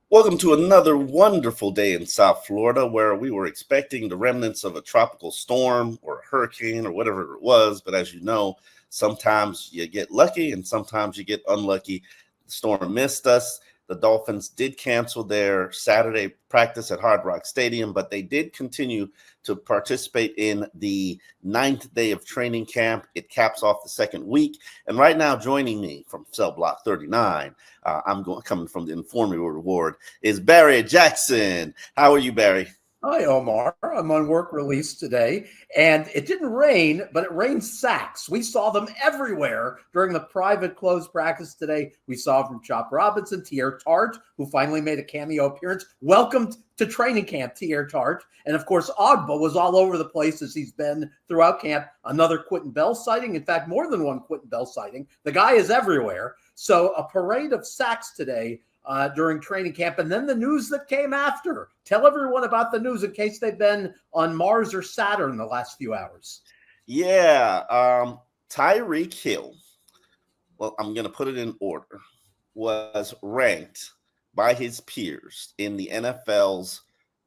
Welcome to another wonderful day in South Florida where we were expecting the remnants of a tropical storm or a hurricane or whatever it was. But as you know, sometimes you get lucky and sometimes you get unlucky. The storm missed us. The Dolphins did cancel their Saturday practice at Hard Rock Stadium, but they did continue to participate in the 9th day of training camp. It caps off the second week. And right now, joining me from Cell Block 39, coming from the Informing Reward, is Barry Jackson. How are you, Barry? Hi, Omar. I'm on work release today, and it didn't rain, but it rained sacks. We saw them everywhere during the private closed practice today. We saw from Chop Robinson, Tier Tart, who finally made a cameo appearance. Welcome to training camp, Tier Tart. And of course, Ogba was all over the place as he's been throughout camp. Another Quentin Bell sighting. In fact, more than one Quentin Bell sighting. The guy is everywhere. So a parade of sacks today during training camp, and then the news that came after. Tell everyone about the news in case they've been on Mars or Saturn the last few hours. Yeah, Tyreek Hill, well, I'm going to put it in order, was ranked by his peers in the NFL's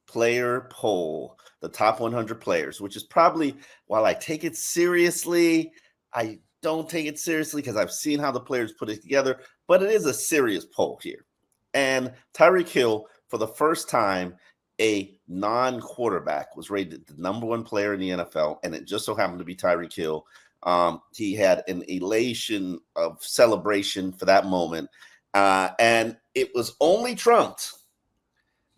player poll, the top 100 players, which is probably, while I take it seriously, I don't take it seriously because I've seen how the players put it together, but it is a serious poll here. And Tyreek Hill, for the first time, a non-quarterback, was rated the number one player in the NFL, and it just so happened to be Tyreek Hill. He had an elation of celebration for that moment, and it was only trumped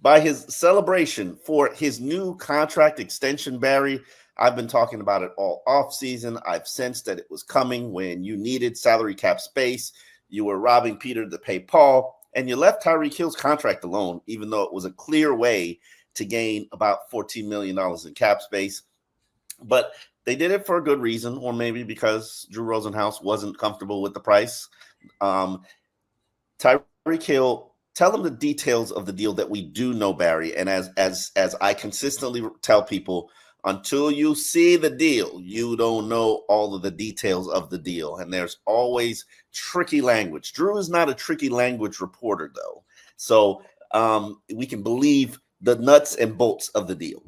by his celebration for his new contract extension, Barry. I've been talking about it all offseason. I've sensed that it was coming when you needed salary cap space. You were robbing Peter to pay Paul. And you left Tyreek Hill's contract alone, even though it was a clear way to gain about $14 million in cap space. But they did it for a good reason, or maybe because Drew Rosenhaus wasn't comfortable with the price. Tyreek Hill, tell them the details of the deal that we do know, Barry. And as I consistently tell people, until you see the deal, you don't know all of the details of the deal. And there's always tricky language. Drew is not a tricky language reporter, though. So we can believe the nuts and bolts of the deal.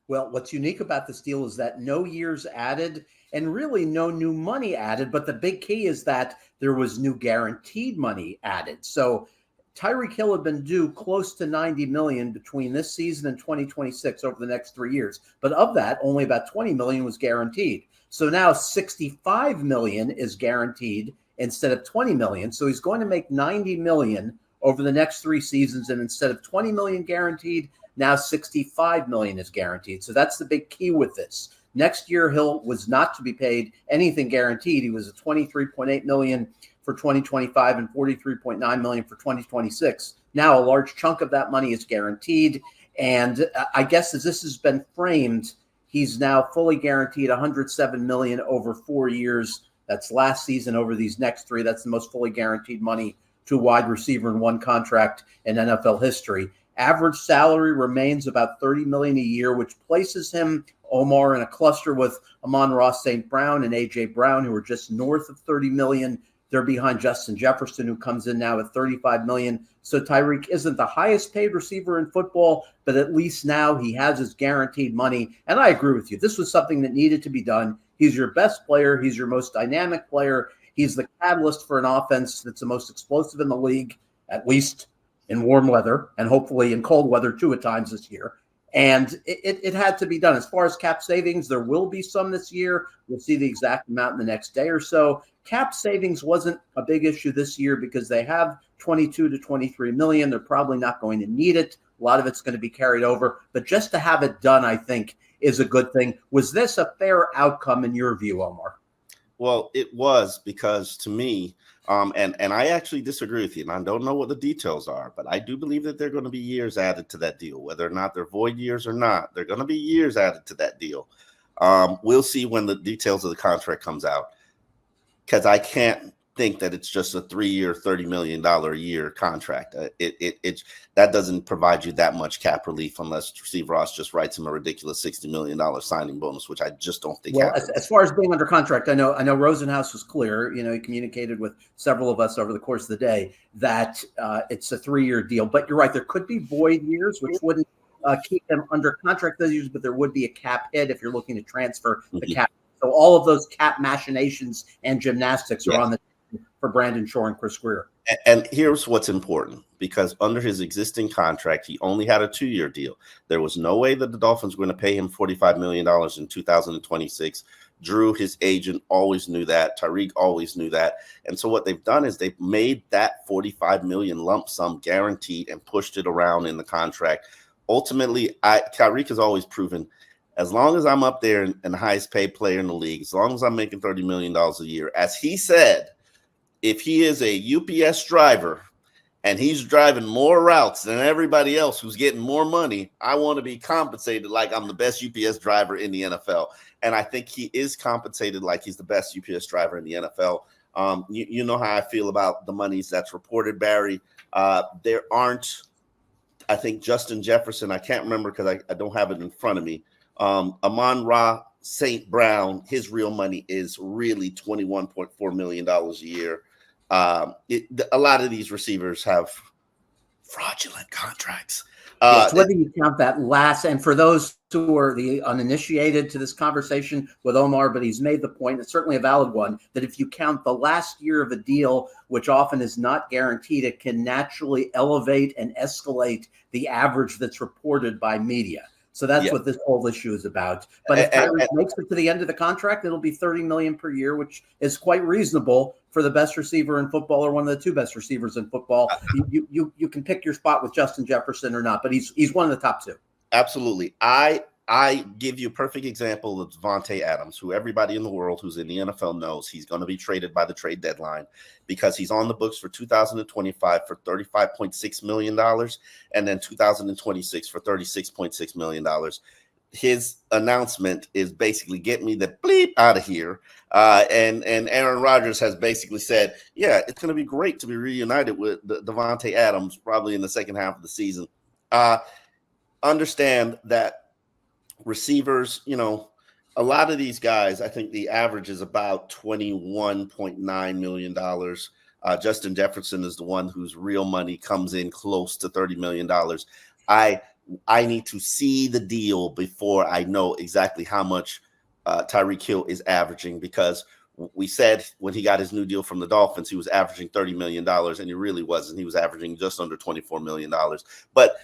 Well, what's unique about this deal is that no years added and really no new money added. But the big key is that there was new guaranteed money added. So Tyreek Hill had been due close to $90 million between this season and 2026 over the next 3 years. But of that, only about $20 million was guaranteed. So now $65 million is guaranteed instead of $20 million. So he's going to make $90 million over the next 3 seasons. And instead of $20 million guaranteed, now $65 million is guaranteed. So that's the big key with this. Next year, Hill was not to be paid anything guaranteed. He was at $23.8 million for 2025 and $43.9 million for 2026. Now, a large chunk of that money is guaranteed. And I guess as this has been framed, he's now fully guaranteed $107 million over 4 years. That's last season over these next 3. That's the most fully guaranteed money to a wide receiver in one contract in NFL history. Average salary remains about $30 million a year, which places him, Omar, in a cluster with Amon-Ra St. Brown and A.J. Brown, who are just north of $30 million. They're behind Justin Jefferson, who comes in now at $35 million. So Tyreek isn't the highest paid receiver in football, but at least now he has his guaranteed money. And I agree with you. This was something that needed to be done. He's your best player. He's your most dynamic player. He's the catalyst for an offense that's the most explosive in the league, at least in warm weather, and hopefully in cold weather too at times this year. And it had to be done. As far as cap savings, there will be some this year. We'll see the exact amount in the next day or so. Cap savings wasn't a big issue this year because they have 22 to 23 million. They're probably not going to need it. A lot of it's going to be carried over. But just to have it done, I think, is a good thing. Was this a fair outcome in your view, Omar? Well, it was, because to me, and I actually disagree with you, and I don't know what the details are, but I do believe that there are going to be years added to that deal, whether or not they're void years or not. They're going to be years added to that deal. We'll see when the details of the contract comes out, because I can't think that it's just a 3-year, $30 million a year contract. That doesn't provide you that much cap relief unless Steve Ross just writes him a ridiculous $60 million signing bonus, which I just don't think happens. As far as being under contract, I know Rosenhaus was clear. He communicated with several of us over the course of the day that it's a 3-year deal. But you're right, there could be void years, which wouldn't keep them under contract those years, but there would be a cap hit if you're looking to transfer the cap. So all of those cap machinations and gymnastics are on the table for Brandon Shore and Chris Greer. And here's what's important, because under his existing contract, he only had a 2-year deal. There was no way that the Dolphins were going to pay him $45 million in 2026. Drew, his agent, always knew that. Tyreek always knew that. And so what they've done is they've made that $45 million lump sum guaranteed and pushed it around in the contract. Ultimately, Tyreek has always proven, as long as I'm up there and the highest paid player in the league, as long as I'm making $30 million a year, as he said, if he is a UPS driver and he's driving more routes than everybody else who's getting more money, I want to be compensated like I'm the best UPS driver in the NFL. And I think he is compensated like he's the best UPS driver in the NFL. You know how I feel about the monies that's reported, Barry. There aren't, I think, Justin Jefferson, I can't remember because I don't have it in front of me. Amon-Ra St. Brown, his real money is really $21.4 million a year. A lot of these receivers have fraudulent contracts. Whether you count that last, and for those who are the uninitiated to this conversation with Omar, but he's made the point, it's certainly a valid one, that if you count the last year of a deal, which often is not guaranteed, it can naturally elevate and escalate the average that's reported by media. So that's what this whole issue is about. But if Tyreek makes it to the end of the contract, it'll be $30 million per year, which is quite reasonable for the best receiver in football, or one of the 2 best receivers in football. You can pick your spot with Justin Jefferson or not, but he's one of the top 2. Absolutely. I give you a perfect example of Davante Adams, who everybody in the world who's in the NFL knows he's going to be traded by the trade deadline because he's on the books for 2025 for $35.6 million and then 2026 for $36.6 million. His announcement is basically get me the bleep out of here. And Aaron Rodgers has basically said, yeah, it's going to be great to be reunited with Davante Adams probably in the second half of the season. Understand that receivers, a lot of these guys, I think the average is about $21.9 million. Justin Jefferson is the one whose real money comes in close to $30 million. I need to see the deal before I know exactly how much Tyreek Hill is averaging, because we said when he got his new deal from the Dolphins, he was averaging $30 million, and he really wasn't. He was averaging just under $24 million. But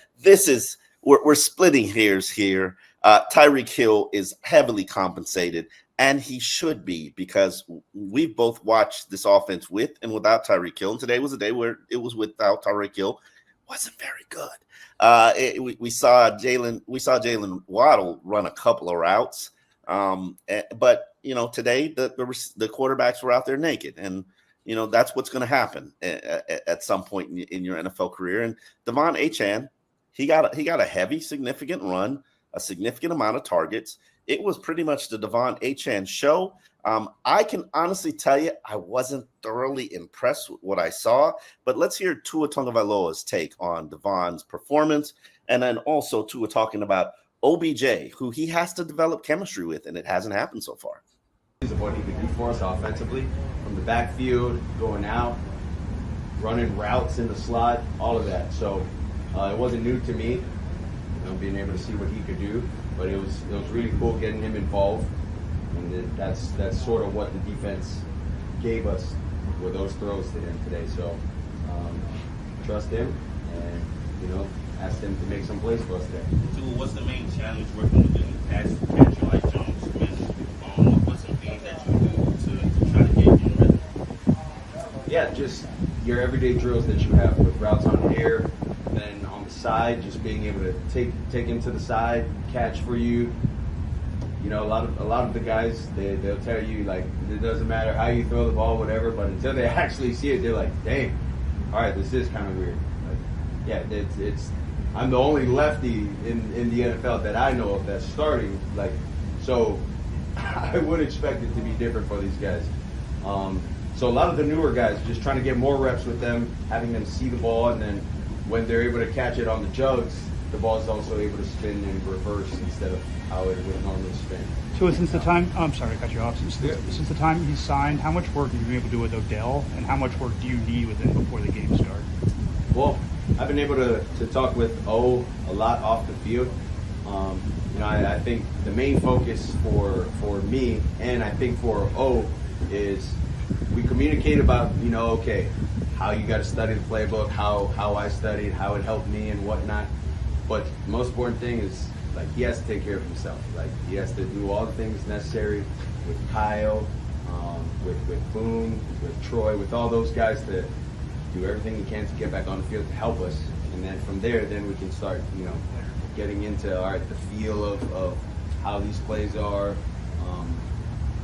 we're splitting hairs here. Tyreek Hill is heavily compensated, and he should be, because we've both watched this offense with and without Tyreek Hill. And today was a day where it was without Tyreek Hill. Wasn't very good. We saw Jalen Waddle run a couple of routes, but today the quarterbacks were out there naked, and that's what's going to happen at some point in your NFL career. And Devon Achane, he got a heavy, significant run, a significant amount of targets. It was pretty much the Devon Achane show. I can honestly tell you, I wasn't thoroughly impressed with what I saw, but let's hear Tua Tagovailoa's take on Devon's performance, and then also Tua talking about OBJ, who he has to develop chemistry with, and it hasn't happened so far. Of what he could do for us offensively, from the backfield, going out, running routes in the slot, all of that. So it wasn't new to me, being able to see what he could do, but it was really cool getting him involved. And that's sort of what the defense gave us with those throws to him today. So trust him, and ask him to make some plays for us there. So what's the main challenge working with the pass catcher like Jones Smith? What's some things that you do to try to get him rhythm? Yeah, just your everyday drills that you have with routes on the air, then on the side, just being able to take him to the side, catch for you. A lot of the guys, they'll tell you, like, it doesn't matter how you throw the ball, whatever, but until they actually see it, they're like, dang, all right, this is kind of weird. It's I'm the only lefty in the NFL that I know of that's starting, so I would expect it to be different for these guys. So a lot of the newer guys, just trying to get more reps with them, having them see the ball, and then when they're able to catch it on the jugs, the ball is also able to spin in reverse instead of how it would normally spin. So since the time, I'm sorry to cut you off. Since the time he signed, how much work have you been able to do with Odell, and how much work do you need with him before the game starts? Well, I've been able to talk with O a lot off the field. I think the main focus for me, and I think for O, is we communicate about, okay, how you got to study the playbook, how I studied, how it helped me and whatnot. But the most important thing is, like, he has to take care of himself. Like, he has to do all the things necessary with Kyle, with Boone, with Troy, with all those guys to do everything he can to get back on the field to help us. And then from there, then we can start, getting into, all right, the feel of how these plays are,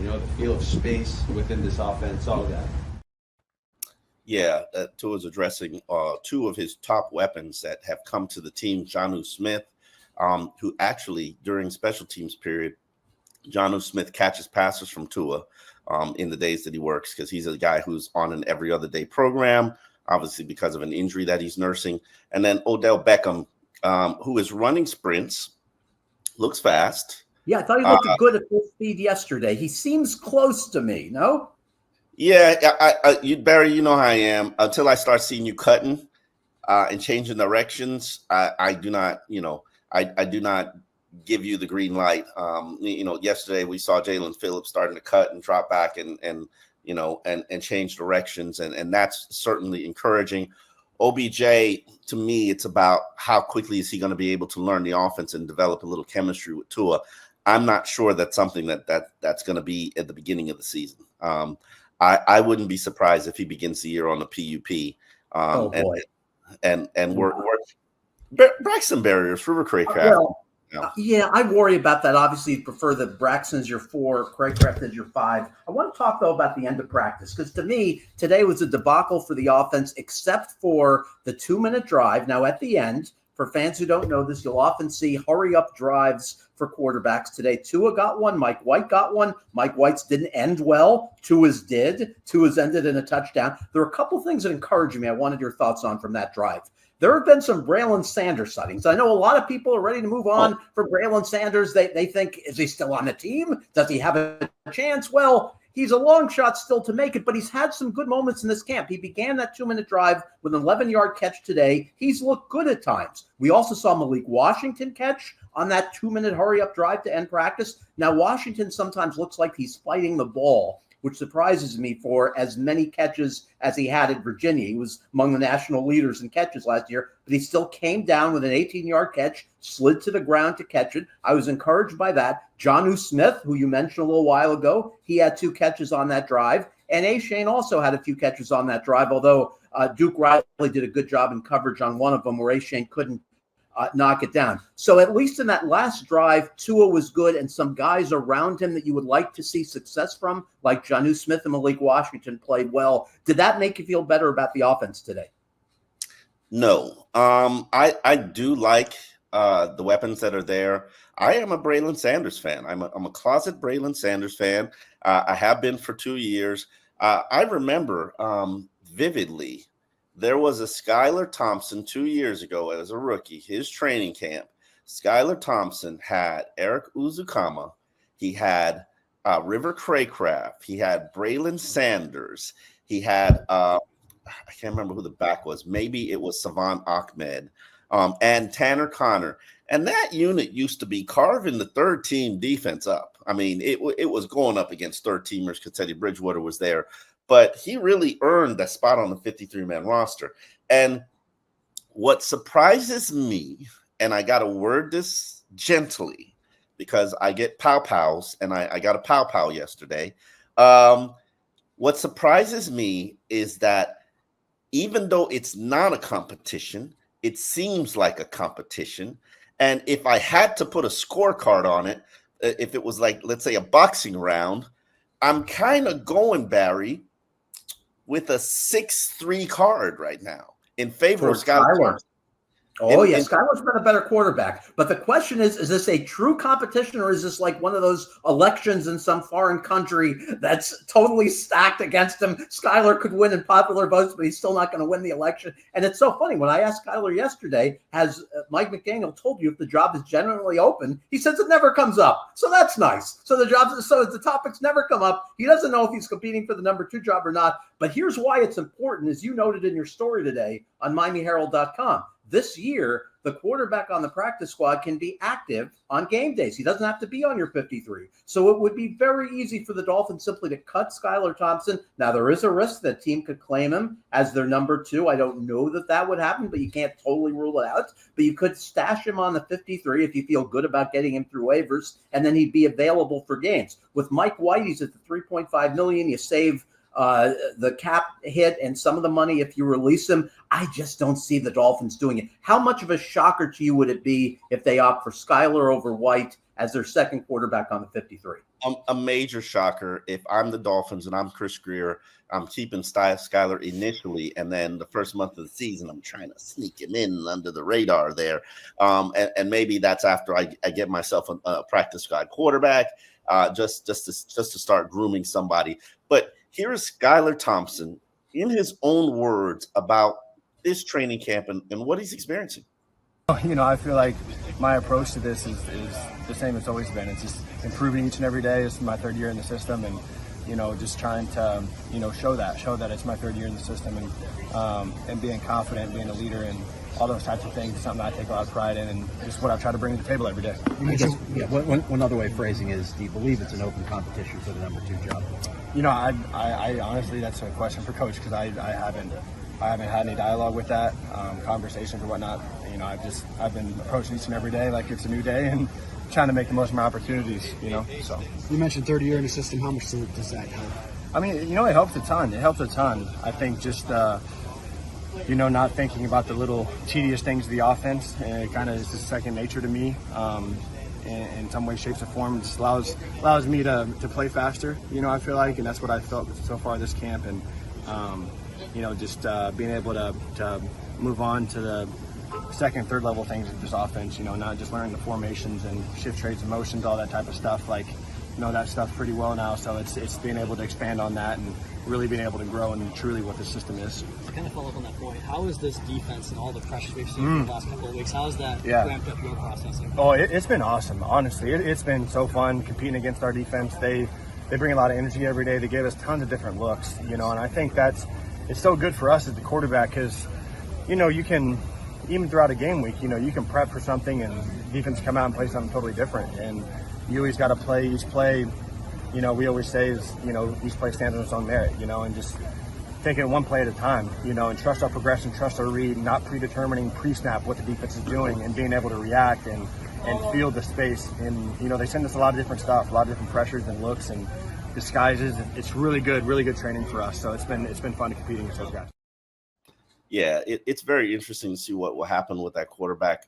the feel of space within this offense, all of that. Yeah, Tua's addressing two of his top weapons that have come to the team, Jonnu Smith, who actually, during special teams period, Jonnu Smith catches passes from Tua in the days that he works, because he's a guy who's on an every other day program, obviously because of an injury that he's nursing. And then Odell Beckham, who is running sprints, looks fast. Yeah, I thought he looked good at full speed yesterday. He seems close to me, no? Yeah, Barry, you know how I am. Until I start seeing you cutting and changing directions, I do not, I do not give you the green light. Yesterday we saw Jalen Phillips starting to cut and drop back and change directions, and that's certainly encouraging. OBJ, to me, it's about how quickly is he going to be able to learn the offense and develop a little chemistry with Tua. I'm not sure that's something that's going to be at the beginning of the season. I wouldn't be surprised if he begins the year on the PUP. And work Braxton barriers, River Craycraft. Yeah, I worry about that. Obviously, you'd prefer that Braxton's your 4, Craycraft is your 5. I want to talk, though, about the end of practice, because to me, today was a debacle for the offense, except for the 2-minute drive. Now, at the end, for fans who don't know this, you'll often see hurry-up drives for quarterbacks. Today, Tua got one. Mike White got one. Mike White's didn't end well. Tua's did. Tua's ended in a touchdown. There are a couple things that encouraged me I wanted your thoughts on from that drive. There have been some Braylon Sanders sightings. I know a lot of people are ready to move on for Braylon Sanders. They think, is he still on the team? Does he have a chance? Well, he's a long shot still to make it, but he's had some good moments in this camp. He began that 2-minute drive with an 11-yard catch today. He's looked good at times. We also saw Malik Washington catch on that 2-minute hurry-up drive to end practice. Now, Washington sometimes looks like he's fighting the ball, which surprises me for as many catches as he had at Virginia. He was among the national leaders in catches last year, but he still came down with an 18-yard catch, slid to the ground to catch it. I was encouraged by that. Jonnu Smith, who you mentioned a little while ago, he had 2 catches on that drive. And A-Shane also had a few catches on that drive, although Duke Riley did a good job in coverage on one of them where A-Shane couldn't knock it down. So at least in that last drive, Tua was good, and some guys around him that you would like to see success from, like Jonnu Smith and Malik Washington, played well. Did that make you feel better about the offense today? No. I do like the weapons that are there. I am a Braylon Sanders fan. I'm a closet Braylon Sanders fan. I have been for 2 years. I remember vividly, there was a Skyler Thompson 2 years ago as a rookie, his training camp. Skyler Thompson had Eric Uzukama. He had River Craycraft. He had Braylon Sanders. He had, I can't remember who the back was. Maybe it was Savant Ahmed and Tanner Connor. And that unit used to be carving the third-team defense up. I mean, it was going up against third-teamers because Teddy Bridgewater was there. But he really earned that spot on the 53-man roster. And what surprises me, and I got to word this gently because I get pow-pows, and I got a pow-pow yesterday. What surprises me is that even though it's not a competition, it seems like a competition. And if I had to put a scorecard on it, if it was like, let's say, a boxing round, I'm kind of going, Barry, with a 6-3 card right now in favor of Skyler Thompson. Oh, yeah. Skyler's been a better quarterback. But the question is this a true competition, or is this like one of those elections in some foreign country that's totally stacked against him? Skyler could win in popular votes, but he's still not going to win the election. And it's so funny. When I asked Skyler yesterday, has Mike McDaniel told you if the job is genuinely open? He says it never comes up. So that's nice. So the topics never come up. He doesn't know if he's competing for the number 2 job or not. But here's why it's important, as you noted in your story today on MiamiHerald.com. This year, the quarterback on the practice squad can be active on game days. He doesn't have to be on your 53. So it would be very easy for the Dolphins simply to cut Skyler Thompson. Now, there is a risk that team could claim him as their number 2. I don't know that would happen, but you can't totally rule it out. But you could stash him on the 53 if you feel good about getting him through waivers, and then he'd be available for games. With Mike White, he's at the $3.5 million. You save the cap hit and some of the money if you release him. I just don't see the Dolphins doing it. How much of a shocker to you would it be if they opt for Skyler over White as their second quarterback on the 53? A major shocker. If I'm the Dolphins and I'm Chris Greer, I'm keeping Skyler initially, and then the first month of the season, I'm trying to sneak him in under the radar there. And maybe that's after I get myself a practice squad quarterback, just to start grooming somebody. But here is Skyler Thompson in his own words about this training camp and what he's experiencing. I feel like my approach to this is the same it's always been. It's just improving each and every day. This is my 3rd year in the system, and just trying to show that it's my 3rd year in the system, and being confident, being a leader, and all those types of things is something I take a lot of pride in, and just what I try to bring to the table every day. One other way of phrasing is, do you believe it's an open competition for the number 2 job? I honestly, that's a question for Coach, because I haven't had any dialogue with that, conversations or whatnot. I've been approaching each and every day like it's a new day, and trying to make the most of my opportunities. So you mentioned 3rd year in the system. How much does that help? I mean, it helps a ton. It helps a ton. I think just not thinking about the little tedious things of the offense, it kind of is just second nature to me. In some way, shapes, or form, it just allows me to play faster. I feel like, and that's what I felt so far this camp, and just being able to move on to the second, third level things of just offense. Not just learning the formations and shift trades and motions, all that type of stuff. Like, that stuff pretty well now. So it's being able to expand on that and really being able to grow in truly what the system is. To kind of follow up on that point, how is this defense and all the pressure we've seen in the last couple of weeks, how has that ramped up your processing? Oh, it's been awesome. Honestly, it's been so fun competing against our defense. They bring a lot of energy every day. They give us tons of different looks, and I think it's so good for us as the quarterback, because, you can, even throughout a game week, you can prep for something and defense come out and play something totally different. And you always got to play each play. We always say is, each play stands on its own merit, and just take it one play at a time, and trust our progression, trust our read, not predetermining pre-snap what the defense is doing, and being able to react and feel the space. And, they send us a lot of different stuff, a lot of different pressures and looks and disguises. It's really good training for us. So it's been fun to compete against those guys. Yeah, it's very interesting to see what will happen with that quarterback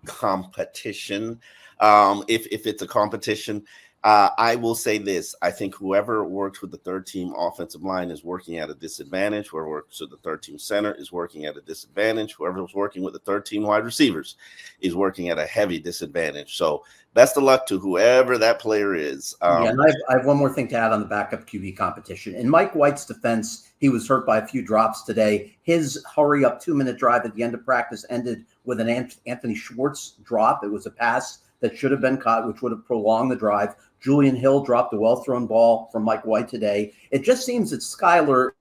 competition. If it's a competition, I will say this. I think whoever works with the 3rd-team offensive line is working at a disadvantage. Whoever works with the 3rd-team center is working at a disadvantage. Whoever's working with the 3rd-team wide receivers is working at a heavy disadvantage. So best of luck to whoever that player is. And I have one more thing to add on the backup QB competition. In Mike White's defense, he was hurt by a few drops today. His hurry-up 2-minute drive at the end of practice ended with an Anthony Schwartz drop. It was a pass that should have been caught, which would have prolonged the drive. Julian Hill dropped a well-thrown ball from Mike White today. It just seems that Skyler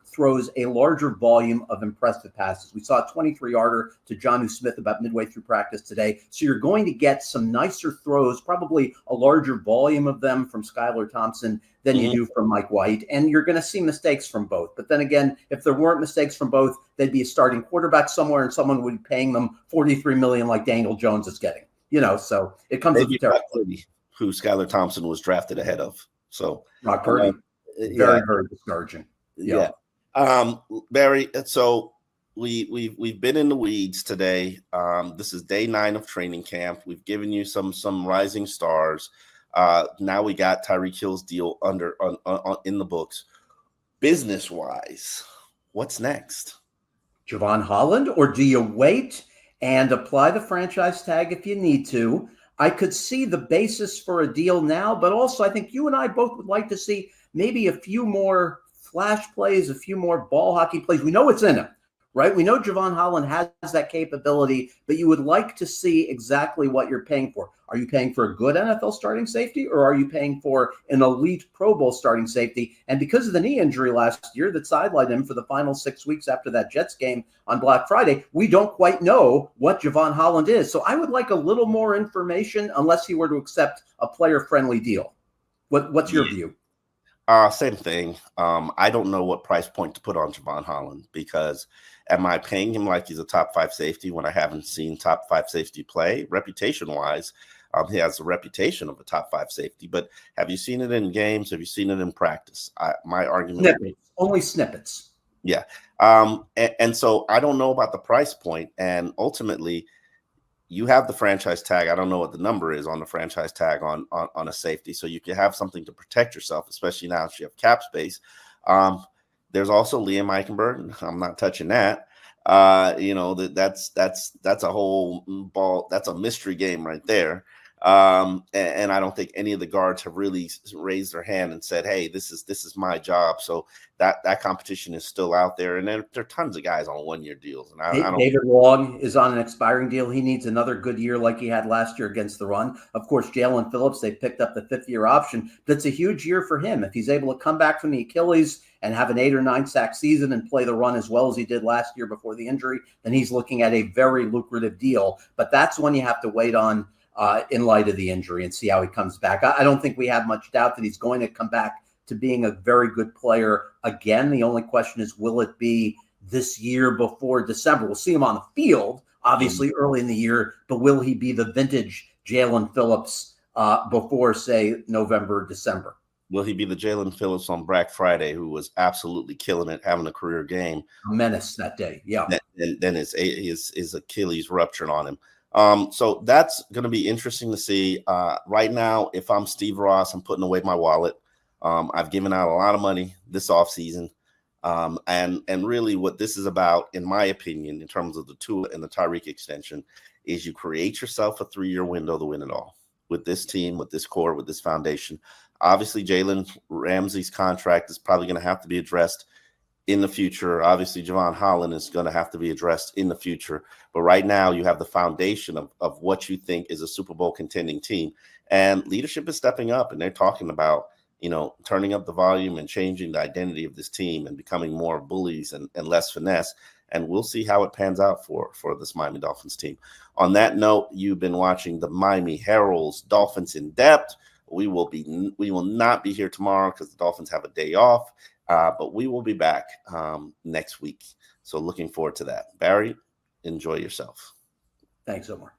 throws a larger volume of impressive passes. We saw a 23-yarder to Jonnu Smith about midway through practice today. So you're going to get some nicer throws, probably a larger volume of them from Skyler Thompson than you do from Mike White. And you're going to see mistakes from both. But then again, if there weren't mistakes from both, they'd be a starting quarterback somewhere, and someone would be paying them $43 million like Daniel Jones is getting. So it comes with the territory. Who Skyler Thompson was drafted ahead of. So Brock Purdy, very discouraging. Yeah. Barry, so we've been in the weeds today. This is day 9 of training camp. We've given you some rising stars. Now we got Tyreek Hill's deal in the books. Business wise, what's next? Javon Holland, or do you wait and apply the franchise tag if you need to. I could see the basis for a deal now, but also I think you and I both would like to see maybe a few more flash plays, a few more ball hockey plays. We know it's in him, right? We know Javon Holland has that capability, but you would like to see exactly what you're paying for. Are you paying for a good NFL starting safety, or are you paying for an elite Pro Bowl starting safety? And because of the knee injury last year that sidelined him for the final 6 weeks after that Jets game on Black Friday, we don't quite know what Javon Holland is. So I would like a little more information unless he were to accept a player-friendly deal. What's your view? Same thing. I don't know what price point to put on Javon Holland, because am I paying him like he's a top 5 safety when I haven't seen top 5 safety play? Reputation-wise, he has a reputation of a top 5 safety, but have you seen it in games? Have you seen it in practice? My argument Snippets, only snippets. Yeah. And so I don't know about the price point, and ultimately you have the franchise tag. I don't know what the number is on the franchise tag on a safety, so you can have something to protect yourself, especially now that you have cap space. There's also Liam Eichenberg. I'm not touching that. That's a whole ball. That's a mystery game right there. And I don't think any of the guards have really raised their hand and said, "Hey, this is my job." So that competition is still out there, and there are tons of guys on 1-year deals. And I don't. David Long is on an expiring deal. He needs another good year like he had last year against the run. Of course, Jalen Phillips, they picked up the 5th-year option. That's a huge year for him. If he's able to come back from the Achilles and have an 8 or 9 sack season and play the run as well as he did last year before the injury, then he's looking at a very lucrative deal. But that's one you have to wait on in light of the injury and see how he comes back. I don't think we have much doubt that he's going to come back to being a very good player again. The only question is, will it be this year before December? We'll see him on the field, obviously, early in the year, but will he be the vintage Jalen Phillips before, say, November, December? Will he be the Jalen Phillips on Black Friday, who was absolutely killing it, having a career game? A menace that day, yeah. And then his Achilles ruptured on him. So that's going to be interesting to see. Right now, if I'm Steve Ross, I'm putting away my wallet. I've given out a lot of money this offseason. And really what this is about, in my opinion, in terms of the Tua and the Tyreek extension, is you create yourself a 3-year window to win it all with this team, with this core, with this foundation. Obviously, Jalen Ramsey's contract is probably going to have to be addressed in the future. Obviously, Javon Holland is going to have to be addressed in the future. But right now, you have the foundation of what you think is a Super Bowl contending team. And leadership is stepping up, and they're talking about, turning up the volume and changing the identity of this team and becoming more bullies and less finesse. And we'll see how it pans out for this Miami Dolphins team. On that note, you've been watching the Miami Herald's Dolphins in Depth. We will not be here tomorrow because the Dolphins have a day off, but we will be back next week. So looking forward to that. Barry, enjoy yourself. Thanks, Omar.